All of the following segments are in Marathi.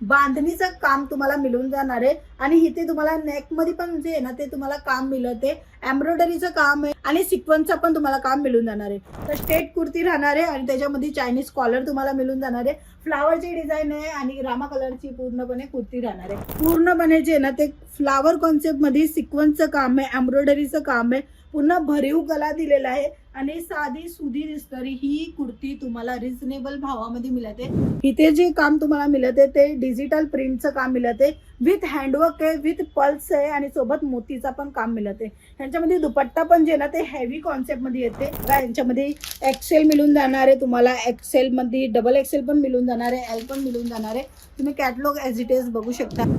बांधणीचं काम तुम्हाला मिळून जाणार आहे आणि इथे तुम्हाला नेक मध्ये पण जे आहे ना ते तुम्हाला काम मिळते, एम्ब्रॉयडरीचं काम आहे आणि सिक्वेन्सचं पण तुम्हाला काम मिळून जाणार आहे। तर स्टेट कुर्ती राहणार आहे आणि त्याच्यामध्ये चायनीज कॉलर तुम्हाला मिळून जाणार आहे, फ्लावरची डिझाईन आहे आणि रामा कलरची पूर्णपणे कुर्ती राहणार आहे। पूर्णपणे जे ना ते फ्लावर कॉन्सेप्ट मध्ये सिक्वेन्सचं काम आहे, एम्ब्रॉयडरीचं काम आहे, पुन्हा भरीव गला दिलेला आहे आणि साधी सुधी दिसणारी ही कुर्ती तुम्हाला रिझनेबल भावामध्ये मिळते। इथे जे काम तुम्हाला मिळते ते डिजिटल प्रिंटचं काम मिळते, विथ हँडवर्क आहे, विथ पल्स आहे आणि सोबत मोतीचा पण काम मिळते। यांच्यामध्ये दुपट्टा पण जे ना ते हेवी कॉन्सेप्ट मध्ये येते। यांच्यामध्ये एक्सेल मिळून जाणार आहे तुम्हाला, एक्सेल मध्ये डबल एक्सेल पण मिळून जाणार आहे, एल पण मिळून जाणार आहे। तुम्ही कॅटलॉग ॲज इट इज बघू शकता।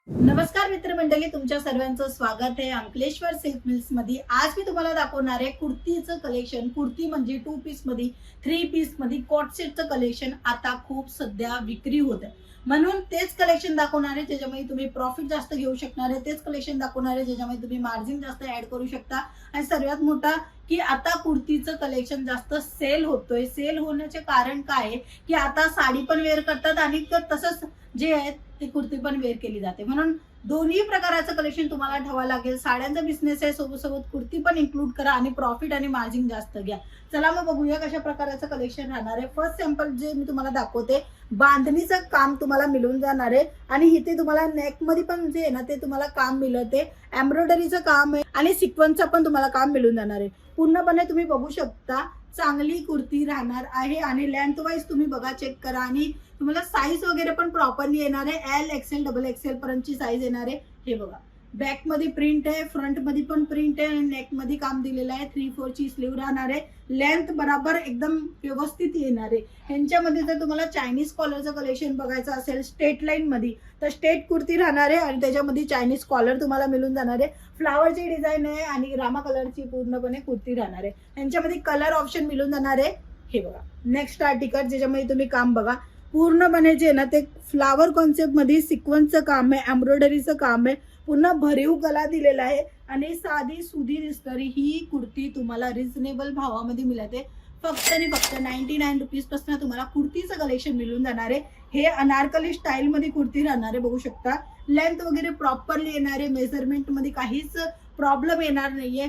नमस्कार मित्रमंडळी, तुमच्या सर्वांचं स्वागत आहे अंकलेश्वर सिल्क मिल्स मध्ये। आज मी तुम्हाला दाखवणार आहे कुर्तीचं कलेक्शन। कुर्ती म्हणजे 2 पीस मध्ये, 3 पीस मध्ये कॉट सेटचं कलेक्शन आता खूप सध्या विक्री होत आहे, म्हणून तेच कलेक्शन दाखवणार आहे ज्याच्यामध्ये तुम्ही प्रॉफिट जास्त घेऊ शकणार आहे। तेच कलेक्शन दाखवणार आहे ज्याच्यामध्ये तुम्ही मार्जिन जास्त ऍड करू शकता। आणि सर्वात मोठा की आता कुर्तीचं कलेक्शन जास्त सेल होतोय। सेल होण्याचे कारण काय आहे की आता साडी पण वेअर करतात आणि तसंच जे आहे ते कुर्ती पण वेअर केली जाते, म्हणून दोन्ही प्रकारचं कलेक्शन तुम्हाला ठेवावं लागेल। साड्यांचा बिझनेस आहे, सोबत सोबत कुर्ती पण इन्क्लूड करा आणि प्रॉफिट आणि मार्जिन जास्त घ्या। चला मग बघूया कशा प्रकारचं कलेक्शन राहणार आहे। फर्स्ट सॅम्पल जे मी तुम्हाला दाखवते, बांधणीचं काम तुम्हाला मिळून जाणार आहे आणि इथे तुम्हाला नेक मध्ये पण जे आहे ना ते तुम्हाला काम मिळते, एम्ब्रॉयडरीचं काम आहे आणि सिक्वेन्सचं पण तुम्हाला काम मिळून जाणार आहे। पूर्णपणे तुम्ही बघू शकता चांगली कुर्ती राहणार आहे आणि लेंथ वाईज तुम्ही बघा, चेक करा आणि तुम्हाला साईज वगैरे पण प्रॉपरली येणार आहे। एल एक्सेल डबल एक्सेल पर्यंतची साईज येणार आहे। हे बघा, बॅक मध्ये प्रिंट आहे, फ्रंट मध्ये पण प्रिंट आहे आणि नेक मध्ये काम दिलेलं आहे। 3/4 ची स्लीव राहणार आहे, लेंथ बराबर एकदम व्यवस्थित येणार आहे। ह्यांच्यामध्ये जर तुम्हाला चायनीज कॉलरचं कलेक्शन बघायचं असेल स्ट्रेट लाईन मध्ये, तर स्ट्रेट कुर्ती राहणार आहे आणि त्याच्यामध्ये चायनीज कॉलर तुम्हाला मिळून जाणार आहे, फ्लावरची डिझाईन आहे आणि रामा कलरची पूर्णपणे कुर्ती राहणार आहे। ह्यांच्यामध्ये कलर ऑप्शन मिळून जाणार आहे। हे बघा, नेक्स्ट आर्टिकल ज्याच्यामध्ये तुम्ही काम बघा, पूर्णपणे जे ना ते फ्लावर कॉन्सेप्ट मध्ये सिक्वेन्सचं काम आहे, एम्ब्रॉयडरीचं काम आहे, पुन्हा भरीव गला दिलेला आहे आणि साधी सुधी दिसणारी ही कुर्ती तुम्हाला रिझनेबल भावामध्ये मिळते। फक्त आणि फक्त 99 रुपीज पासून तुम्हाला कुर्तीचं कलेक्शन मिळून जाणार आहे। हे अनारकली स्टाईल मध्ये कुर्ती राहणार आहे, बघू शकता। लेंथ वगैरे प्रॉपरली येणार आहे, मेजरमेंट मध्ये काहीच प्रॉब्लेम येणार नाहीये।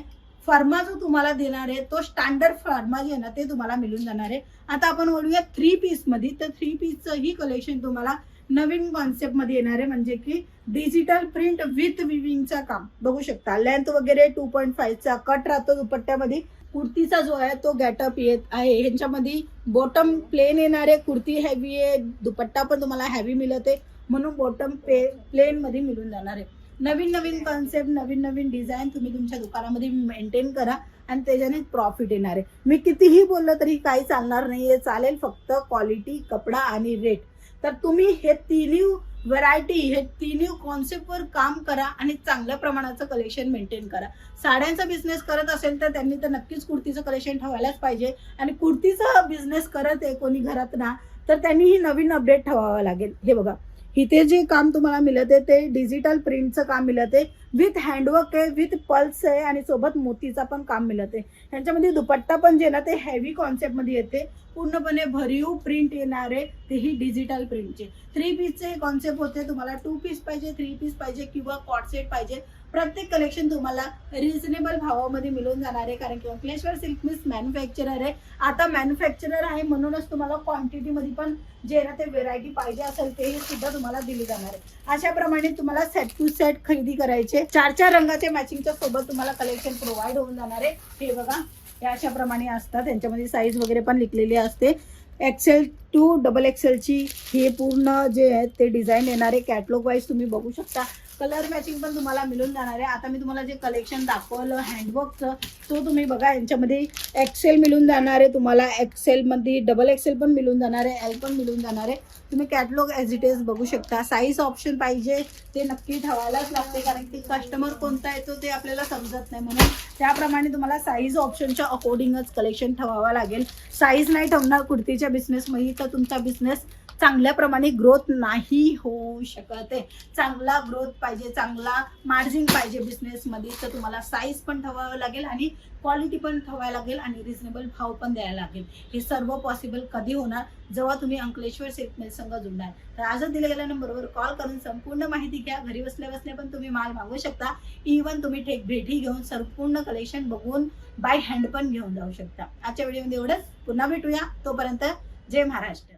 फर्मा जो तुम्हाला देणार आहे तो स्टँडर्ड फर्मा जे आहे ना ते तुम्हाला मिळून जाणार आहे। आता आपण बोलूया 3 पीस मध्ये, तर 3 पीसचं ही कलेक्शन तुम्हाला नवीन कॉन्सेप्ट मध्ये येणार आहे, म्हणजे की डिजिटल प्रिंट विथ विविंगचा काम बघू शकता। लेंथ वगैरे 2.5 चा कट राहतो दुपट्ट्यामध्ये। कुर्तीचा जो आहे तो गॅटअप येत आहे। ह्यांच्यामध्ये बॉटम प्लेन येणार आहे, कुर्ती हेवी आहे, दुपट्टा पण तुम्हाला हेवी मिळते, म्हणून बॉटम प्लेन मध्ये मिळून जाणार आहे। नवीन नवीन कॉन्सेप्ट, नवीन नवीन डिझाईन तुम्ही तुमच्या दुकानामध्ये मेंटेन करा आणि त्याच्याने प्रॉफिट येणार आहे। मी कितीही बोललं तरी काही चालणार नाहीये, चालेल फक्त क्वालिटी, कपडा आणि रेट। तर तुम्ही हे तिन्ही व्हरायटी, हे तिन्ही कॉन्सेप्टवर काम करा आणि चांगल्या प्रमाणाचं कलेक्शन मेंटेन करा। साड्यांचा बिझनेस करत असेल तर त्यांनी तर नक्कीच कुर्तीचं कलेक्शन ठेवायलाच पाहिजे आणि कुर्तीचा बिझनेस करत आहे कोणी घरात ना, तर त्यांनी ही नवीन अपडेट ठेवावं लागेल। हे बघा, इथे जे काम तुम्हाला मिळते ते डिजिटल प्रिंटचं काम मिळते, विथ हँडवर्क आहे, विथ पल्स आहे आणि सोबत मोतीचा पण काम मिळते। ह्यांच्यामध्ये दुपट्टा पण जे ना ते हेवी कॉन्सेप्ट मध्ये येते, पूर्णपणे भरीव प्रिंट येणार आहे, तेही डिजिटल प्रिंटचे। 3 पीसचे कॉन्सेप्ट होते, तुम्हाला 2 पीस पाहिजे, 3 पीस पाहिजे किंवा कॉट सेट पाहिजे, प्रत्येक कलेक्शन तुम्हाला रिझनेबल भावामध्ये मिळून जाणार आहे। कारण की अंकलेश्वर सिल्क मिल्स मॅन्युफॅक्चरर आहे, आता मॅन्युफॅक्चरर आहे, म्हणूनच तुम्हाला क्वांटिटी मध्ये पण जे ना ते व्हेरायटी पाहिजे असेल ते सुद्धा तुम्हाला दिली जाणार आहे। अशा प्रमाणे तुम्हाला सेट टू सेट खरेदी करायचे, 4 रंगाचे मॅचिंगच्या सोबत तुम्हाला कलेक्शन प्रोव्हाइड होऊन जाणार आहे। हे बघा, हे अशा प्रमाणे असतात, त्यांच्यामध्ये साईज वगैरे पण लिखलेली असते। एक्सेल टू डबल एक्सेलची हे पूर्ण जे आहे ते डिझाईन येणार आहे। कॅटलॉग वाईज तुम्ही बघू शकता, कलर मॅचिंग पण तुम्हाला मिळून जाणार आहे। आता मी तुम्हाला जे कलेक्शन दाखवलं हँडवर्कचं, तो तुम्ही बघा, यांच्यामध्ये एक्सेल मिळून जाणार आहे तुम्हाला, एक्सेल मध्ये डबल एक्सेल पण मिळून जाणार आहे, एल पण मिळून जाणार आहे। तुम्ही कॅटलॉग ॲज इट इज बघू शकता। साईज ऑप्शन पाहिजे ते नक्की ठेवायलाच लागते, कारण की कस्टमर कोणता येतो ते आपल्याला समजत नाही, म्हणून त्याप्रमाणे तुम्हाला साईज ऑप्शनच्या अकॉर्डिंगच कलेक्शन ठेवावं लागेल। साईज नाही ठेवणार कुर्तीच्या बिझनेसमध्ये तर तुमचा बिझनेस चांगल्या प्रमाणे ग्रोथ नाही होऊ शकत आहे. चांगला ग्रोथ पाहिजे, चांगला मार्जिन पाहिजे बिझनेसमध्ये, तर तुम्हाला साईज पण ठेवावं लागेल आणि क्वालिटी पण ठेवायला लागेल आणि रिझनेबल भाव पण द्यायला लागेल. हे सर्व पॉसिबल कधी होणार? जेव्हा तुम्ही अंकलेश्वर सिल्क मिल संघ जुळणार. तर आजच दिल्या गेल्या नंबरवर कॉल करून संपूर्ण माहिती घ्या. घरी बसल्या बसल्या पण तुम्ही माल मागवू शकता. इव्हन तुम्ही भेटी घेऊन संपूर्ण कलेक्शन बघून बाय हँड पण घेऊन जाऊ शकता. आजच्या व्हिडिओमध्ये एवढंच. पुन्हा भेटूया. तोपर्यंत जय महाराष्ट्र.